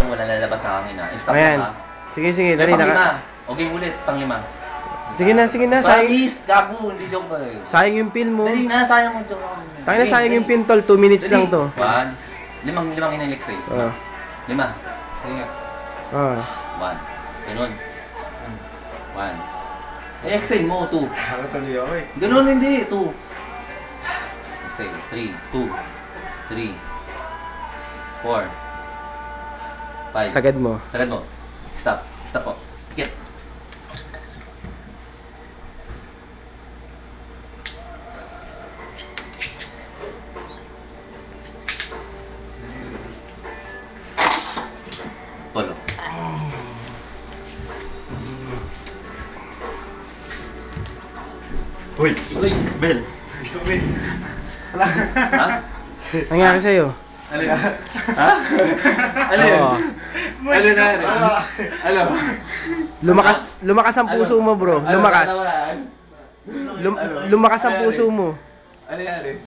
yung wala lalabas na hangin ha. Stop Ayan. lang ha. Sige, sige, Yung dali pang-lima. Okay, ulit. Pang-lima. Sige na, sayang. Promise, gago. Hindi joke ba eh. Sayang yung pin mo. Dali na, sayang mo joke. Tayo na sayang yung pin, tol. 2 minutes lang to. 1. Limang inilik sa'yo. Oh. 5. Sige. Oh. 1. Ganun. 1. I-extend mo, 2. Nakatuloy ako eh. Ganun hindi, 2. Extend. 3, 2, 3, 4, 5. Sagad mo. Sagad mo. Stop. Stop po. Get. Polo. Uy! Uy! Bel! Bel! Ha? Nangyari sa'yo? Alin? Ha? Alin? Oo. Alin na? Ano? Lumakas ang puso mo, bro. Lumakas. Lumakas ang puso mo. Alin?